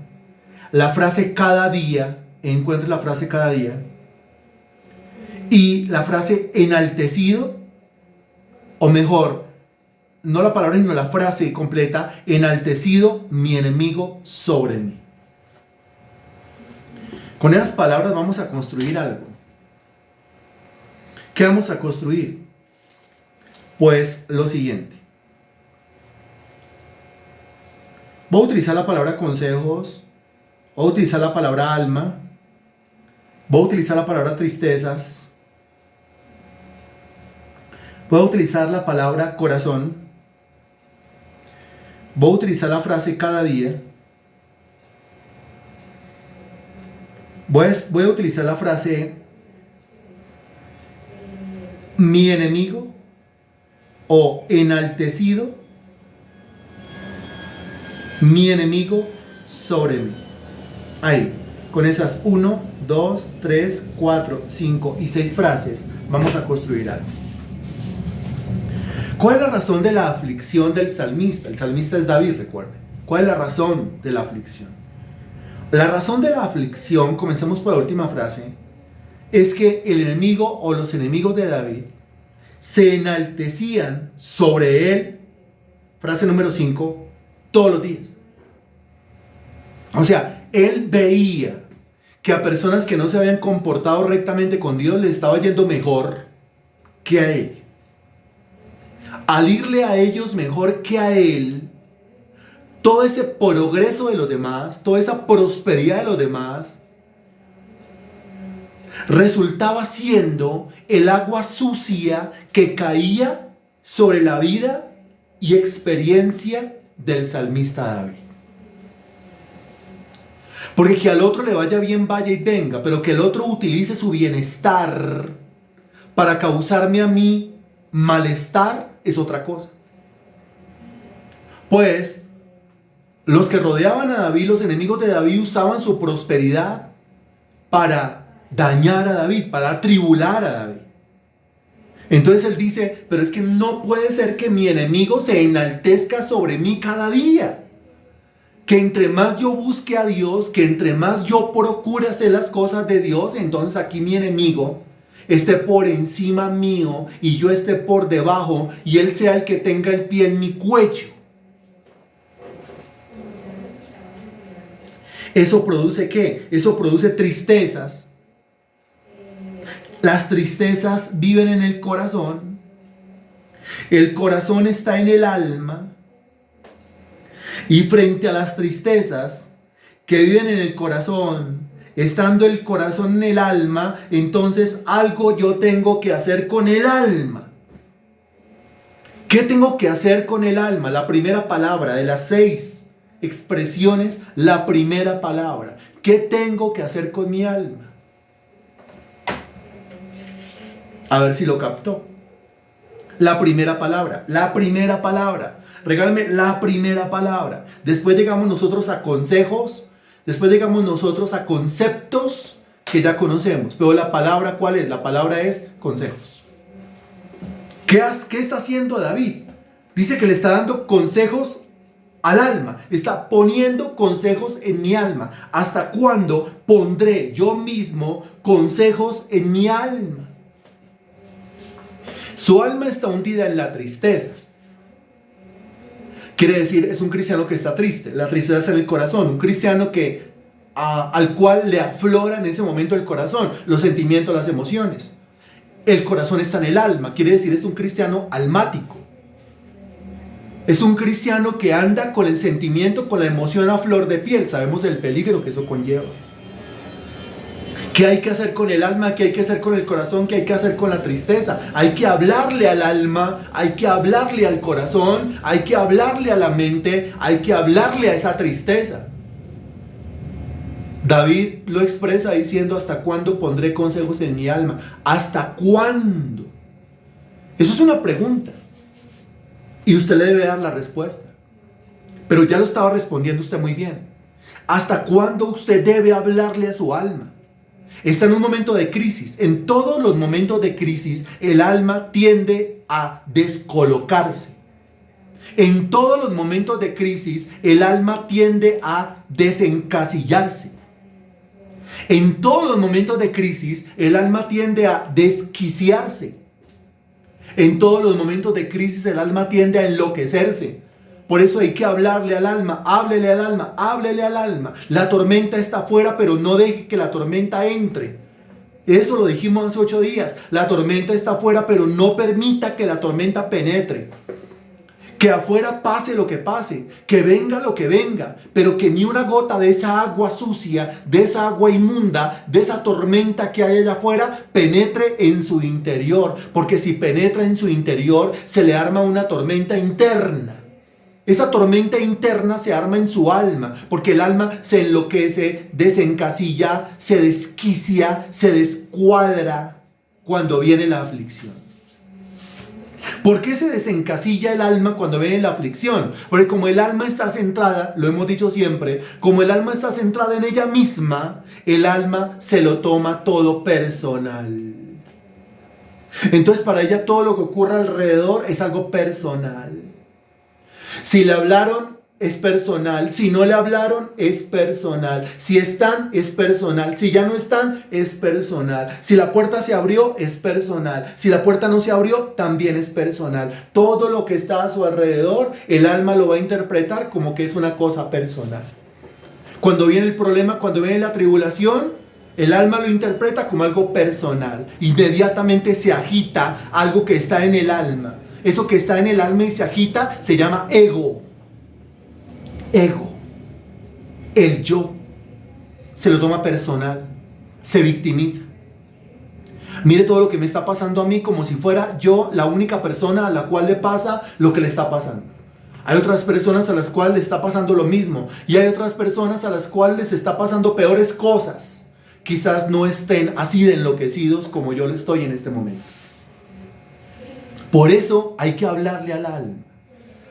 La frase cada día, encuentre la frase cada día. Y la frase enaltecido, o mejor, no la palabra, sino la frase completa, enaltecido mi enemigo sobre mí. Con esas palabras vamos a construir algo. ¿Qué vamos a construir? Pues lo siguiente. Voy a utilizar la palabra consejos, voy a utilizar la palabra alma, voy a utilizar la palabra tristezas, voy a utilizar la palabra corazón, voy a utilizar la frase cada día, voy a utilizar la frase mi enemigo o enaltecido mi enemigo sobre mí. Ahí, con esas 1, 2, 3, 4, 5 y 6 frases vamos a construir algo. ¿Cuál es la razón de la aflicción del salmista? El salmista es David, recuerden. ¿Cuál es la razón de la aflicción? La razón de la aflicción, comencemos por la última frase, es que el enemigo o los enemigos de David se enaltecían sobre él, frase número 5, todos los días. O sea, él veía que a personas que no se habían comportado rectamente con Dios les estaba yendo mejor que a él. Al irle a ellos mejor que a él, todo ese progreso de los demás, toda esa prosperidad de los demás, resultaba siendo el agua sucia que caía sobre la vida y experiencia del salmista David. Porque que al otro le vaya bien, vaya y venga, pero que el otro utilice su bienestar para causarme a mí malestar es otra cosa. Pues los que rodeaban a David, los enemigos de David, usaban su prosperidad para dañar a David, para atribular a David. Entonces él dice, pero es que no puede ser que mi enemigo se enaltezca sobre mí cada día. Que entre más yo busque a Dios, que entre más yo procure hacer las cosas de Dios, entonces aquí mi enemigo esté por encima mío y yo esté por debajo y él sea el que tenga el pie en mi cuello. ¿Eso produce qué? Eso produce tristezas. Las tristezas viven en el corazón. El corazón está en el alma. Y frente a las tristezas que viven en el corazón, estando el corazón en el alma, entonces algo yo tengo que hacer con el alma. ¿Qué tengo que hacer con el alma? La primera palabra de las 6 expresiones, la primera palabra. ¿Qué tengo que hacer con mi alma? A ver si lo captó. La primera palabra. Regálame la primera palabra. Después llegamos nosotros a consejos. Después llegamos nosotros a conceptos que ya conocemos. Pero la palabra, ¿cuál es? La palabra es consejos. ¿Qué está haciendo David? Dice que le está dando consejos al alma. Está poniendo consejos en mi alma. ¿Hasta cuándo pondré yo mismo consejos en mi alma? Su alma está hundida en la tristeza. Quiere decir, es un cristiano que está triste. La tristeza está en el corazón. Un cristiano al cual le aflora en ese momento el corazón, los sentimientos, las emociones. El corazón está en el alma. Quiere decir, es un cristiano almático. Es un cristiano que anda con el sentimiento, con la emoción a flor de piel. Sabemos el peligro que eso conlleva. ¿Qué hay que hacer con el alma? ¿Qué hay que hacer con el corazón? ¿Qué hay que hacer con la tristeza? Hay que hablarle al alma, hay que hablarle al corazón, hay que hablarle a la mente, hay que hablarle a esa tristeza. David lo expresa diciendo, ¿hasta cuándo pondré consejos en mi alma? ¿Hasta cuándo? Eso es una pregunta. Y usted le debe dar la respuesta. Pero ya lo estaba respondiendo usted muy bien. ¿Hasta cuándo usted debe hablarle a su alma? Está en un momento de crisis. En todos los momentos de crisis, el alma tiende a descolocarse. En todos los momentos de crisis, el alma tiende a desencasillarse. En todos los momentos de crisis, el alma tiende a desquiciarse. En todos los momentos de crisis el alma tiende a enloquecerse. Por eso hay que hablarle al alma, háblele al alma, háblele al alma. La tormenta está afuera, pero no deje que la tormenta entre. Eso lo dijimos hace 8 días. La tormenta está afuera, pero no permita que la tormenta penetre. Que afuera pase lo que pase, que venga lo que venga, pero que ni una gota de esa agua sucia, de esa agua inmunda, de esa tormenta que hay allá afuera, penetre en su interior. Porque si penetra en su interior, se le arma una tormenta interna. Esa tormenta interna se arma en su alma, porque el alma se enloquece, desencasilla, se desquicia, se descuadra cuando viene la aflicción. ¿Por qué se desencasilla el alma cuando viene la aflicción? Porque como el alma está centrada, lo hemos dicho siempre, como el alma está centrada en ella misma, el alma se lo toma todo personal. Entonces para ella todo lo que ocurre alrededor es algo personal. Si le hablaron, es personal. Si no le hablaron, es personal. Si están, es personal. Si ya no están, es personal. Si la puerta se abrió, es personal. Si la puerta no se abrió, también es personal. Todo lo que está a su alrededor, el alma lo va a interpretar como que es una cosa personal. Cuando viene el problema, cuando viene la tribulación, el alma lo interpreta como algo personal. Inmediatamente se agita algo que está en el alma. Eso que está en el alma y se agita se llama ego. Ego. El yo. Se lo toma personal. Se victimiza. Mire todo lo que me está pasando a mí como si fuera yo la única persona a la cual le pasa lo que le está pasando. Hay otras personas a las cuales le está pasando lo mismo. Y hay otras personas a las cuales les está pasando peores cosas. Quizás no estén así de enloquecidos como yo lo estoy en este momento. Por eso hay que hablarle al alma.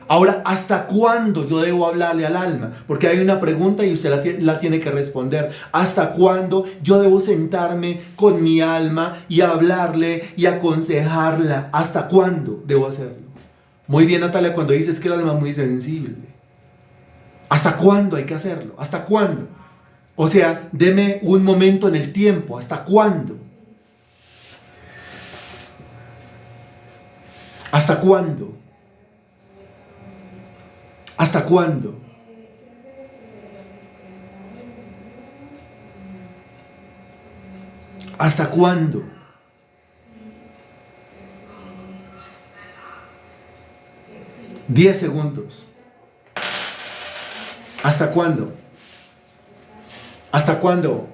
Ahora, ¿hasta cuándo yo debo hablarle al alma? Porque hay una pregunta y usted la tiene que responder. ¿Hasta cuándo yo debo sentarme con mi alma y hablarle y aconsejarla? ¿Hasta cuándo debo hacerlo? Muy bien, Natalia, cuando dices que el alma es muy sensible. ¿Hasta cuándo hay que hacerlo? ¿Hasta cuándo? O sea, deme un momento en el tiempo. ¿Hasta cuándo? ¿Hasta cuándo? ¿Hasta cuándo? ¿Hasta cuándo? Diez segundos. ¿Hasta cuándo? ¿Hasta cuándo?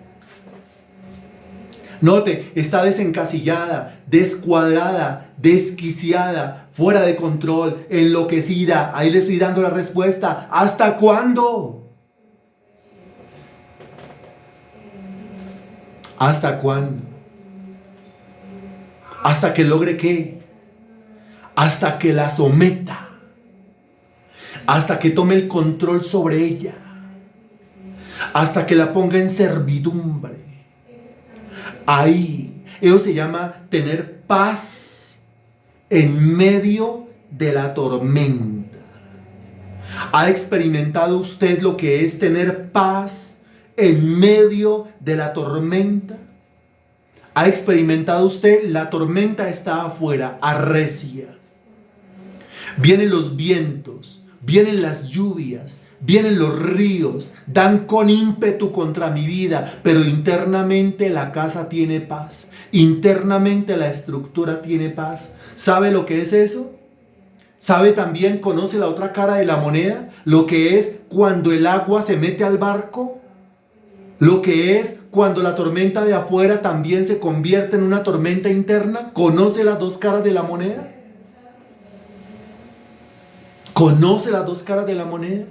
Note, está desencasillada, descuadrada, desquiciada, fuera de control, enloquecida. Ahí le estoy dando la respuesta. ¿Hasta cuándo? ¿Hasta cuándo? ¿Hasta que logre qué? Hasta que la someta. Hasta que tome el control sobre ella. Hasta que la ponga en servidumbre. Ahí, eso se llama tener paz en medio de la tormenta. ¿Ha experimentado usted lo que es tener paz en medio de la tormenta? ¿Ha experimentado usted? La tormenta está afuera, arrecia. Vienen los vientos, vienen las lluvias, vienen los ríos, dan con ímpetu contra mi vida, pero internamente la casa tiene paz. Internamente la estructura tiene paz. ¿Sabe lo que es eso? ¿Sabe también, conoce la otra cara de la moneda? Lo que es cuando el agua se mete al barco. Lo que es cuando la tormenta de afuera también se convierte en una tormenta interna. ¿Conoce las dos caras de la moneda? ¿Conoce las dos caras de la moneda?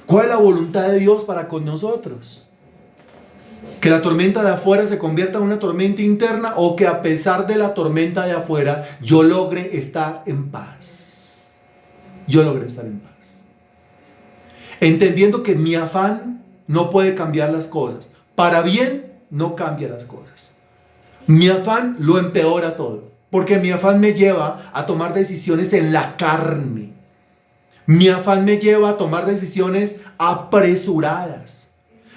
¿Cuál es la voluntad de Dios para con nosotros? ¿Que la tormenta de afuera se convierta en una tormenta interna o que a pesar de la tormenta de afuera yo logre estar en paz? Yo logré estar en paz. Entendiendo que mi afán no puede cambiar las cosas. Para bien no cambia las cosas. Mi afán lo empeora todo. Porque mi afán me lleva a tomar decisiones en la carne. Mi afán me lleva a tomar decisiones apresuradas.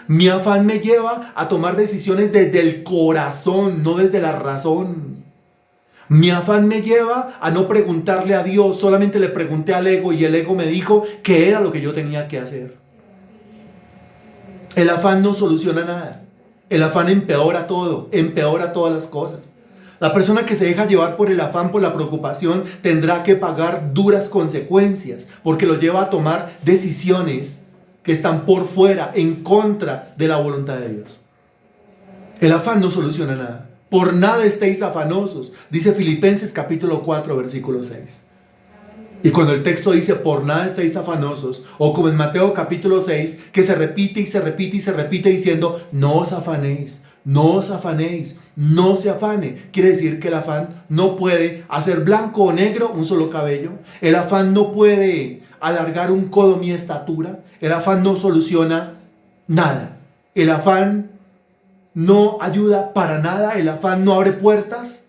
Mi afán me lleva a tomar decisiones desde el corazón, no desde la razón. Mi afán me lleva a no preguntarle a Dios, solamente le pregunté al ego y el ego me dijo que era lo que yo tenía que hacer. El afán no soluciona nada. El afán empeora todo, empeora todas las cosas. La persona que se deja llevar por el afán, por la preocupación, tendrá que pagar duras consecuencias, porque lo lleva a tomar decisiones que están por fuera, en contra de la voluntad de Dios. El afán no soluciona nada. Por nada estéis afanosos, dice Filipenses capítulo 4, versículo 6. Y cuando el texto dice por nada estéis afanosos, o como en Mateo capítulo 6, que se repite y se repite y se repite diciendo no os afanéis, no os afanéis, no se afane. Quiere decir que el afán no puede hacer blanco o negro un solo cabello. El afán no puede alargar un codo mi estatura. El afán no soluciona nada. El afán no ayuda para nada. El afán no abre puertas.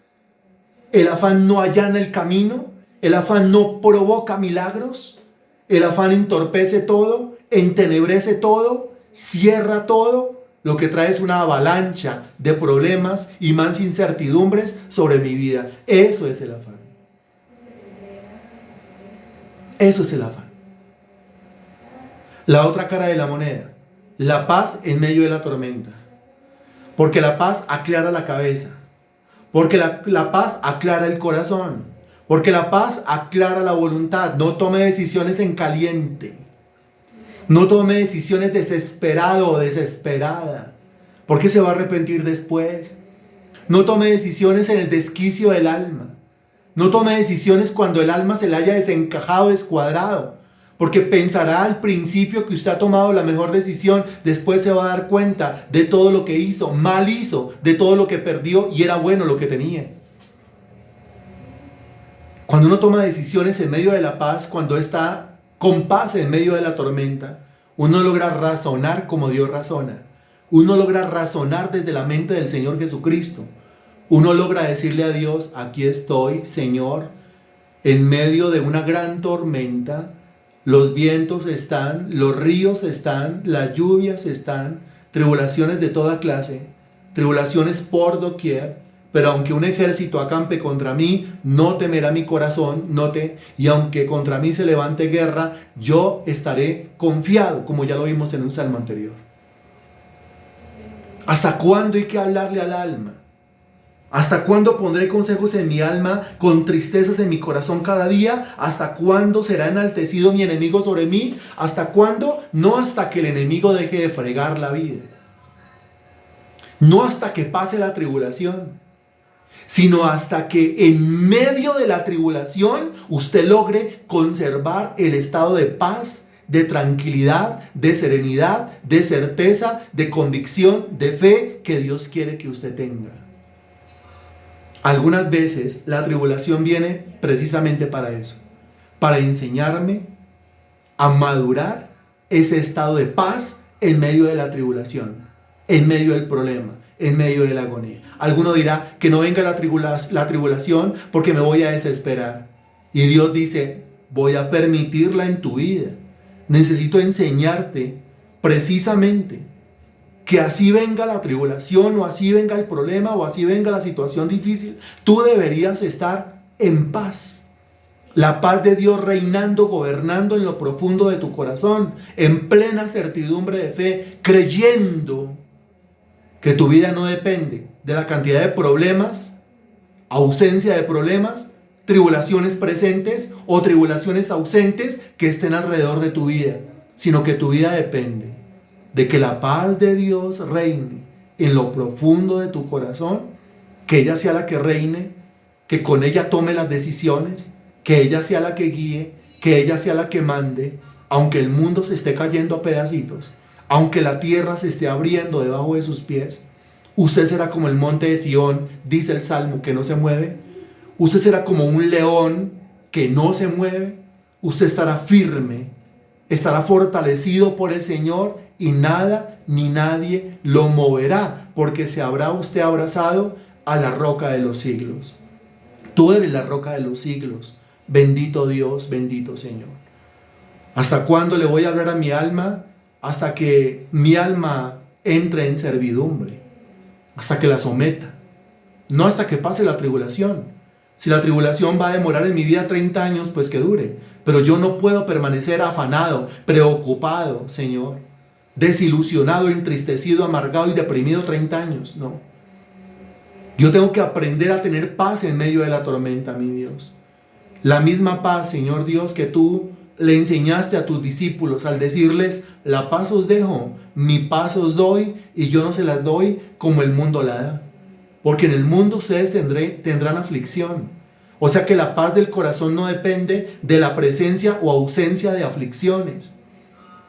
El afán no allana el camino. El afán no provoca milagros. El afán entorpece todo, entenebrece todo, cierra todo. Lo que trae es una avalancha de problemas y más incertidumbres sobre mi vida. Eso es el afán. Eso es el afán. La otra cara de la moneda. La paz en medio de la tormenta. Porque la paz aclara la cabeza. Porque la paz aclara el corazón. Porque la paz aclara la voluntad. No tome decisiones en caliente. No tome decisiones desesperado o desesperada, porque se va a arrepentir después. No tome decisiones en el desquicio del alma. No tome decisiones cuando el alma se le haya desencajado, descuadrado, porque pensará al principio que usted ha tomado la mejor decisión, después se va a dar cuenta de todo lo que hizo, mal hizo, de todo lo que perdió y era bueno lo que tenía. Cuando uno toma decisiones en medio de la paz, cuando está con paz en medio de la tormenta, uno logra razonar como Dios razona. Uno logra razonar desde la mente del Señor Jesucristo. Uno logra decirle a Dios, aquí estoy, Señor, en medio de una gran tormenta. Los vientos están, los ríos están, las lluvias están, tribulaciones de toda clase, tribulaciones por doquier. Pero aunque un ejército acampe contra mí, no temerá mi corazón, y aunque contra mí se levante guerra, yo estaré confiado, como ya lo vimos en un salmo anterior. ¿Hasta cuándo hay que hablarle al alma? ¿Hasta cuándo pondré consejos en mi alma con tristezas en mi corazón cada día? ¿Hasta cuándo será enaltecido mi enemigo sobre mí? ¿Hasta cuándo? No hasta que el enemigo deje de fregar la vida. No hasta que pase la tribulación, sino hasta que en medio de la tribulación usted logre conservar el estado de paz, de tranquilidad, de serenidad, de certeza, de convicción, de fe que Dios quiere que usted tenga. Algunas veces la tribulación viene precisamente para eso, para enseñarme a madurar ese estado de paz en medio de la tribulación, en medio del problema, en medio de la agonía. Alguno dirá que no venga la tribulación porque me voy a desesperar. Y Dios dice, voy a permitirla en tu vida. Necesito enseñarte precisamente que así venga la tribulación o así venga el problema o así venga la situación difícil, tú deberías estar en paz. La paz de Dios reinando, gobernando en lo profundo de tu corazón, en plena certidumbre de fe, creyendo que tu vida no depende de la cantidad de problemas, ausencia de problemas, tribulaciones presentes o tribulaciones ausentes que estén alrededor de tu vida, sino que tu vida depende de que la paz de Dios reine en lo profundo de tu corazón, que ella sea la que reine, que con ella tome las decisiones, que ella sea la que guíe, que ella sea la que mande, aunque el mundo se esté cayendo a pedacitos, aunque la tierra se esté abriendo debajo de sus pies. Usted será como el monte de Sión, dice el Salmo, que no se mueve. Usted será como un león que no se mueve. Usted estará firme, estará fortalecido por el Señor y nada ni nadie lo moverá, porque se habrá usted abrazado a la roca de los siglos. Tú eres la roca de los siglos. Bendito Dios, bendito Señor. ¿Hasta cuándo le voy a hablar a mi alma? Hasta que mi alma entre en servidumbre, hasta que la someta, no hasta que pase la tribulación, Si la tribulación va a demorar en mi vida 30 años, pues que dure. Pero yo no puedo permanecer afanado, preocupado, Señor, desilusionado, entristecido, amargado y deprimido 30 años. No. Yo tengo que aprender a tener paz en medio de la tormenta, mi Dios. La misma paz, Señor Dios, que tú le enseñaste a tus discípulos al decirles: la paz os dejo, mi paz os doy, y yo no se las doy como el mundo la da. Porque en el mundo ustedes tendrán aflicción. O sea que la paz del corazón no depende de la presencia o ausencia de aflicciones,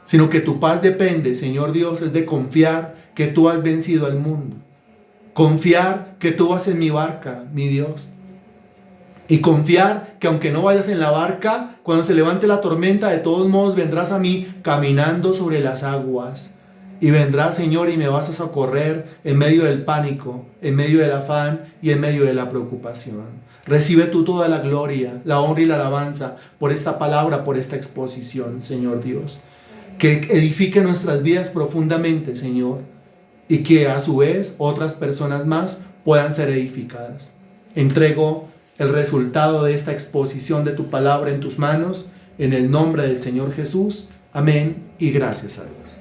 sino que tu paz depende, Señor Dios, es de confiar que tú has vencido al mundo. Confiar que tú vas en mi barca, mi Dios. Y confiar que aunque no vayas en la barca, cuando se levante la tormenta, de todos modos vendrás a mí caminando sobre las aguas. Y vendrás, Señor, y me vas a socorrer en medio del pánico, en medio del afán y en medio de la preocupación. Recibe tú toda la gloria, la honra y la alabanza por esta palabra, por esta exposición, Señor Dios. Que edifique nuestras vidas profundamente, Señor, y que a su vez otras personas más puedan ser edificadas. Entrego el resultado de esta exposición de tu palabra en tus manos, en el nombre del Señor Jesús. Amén y gracias a Dios.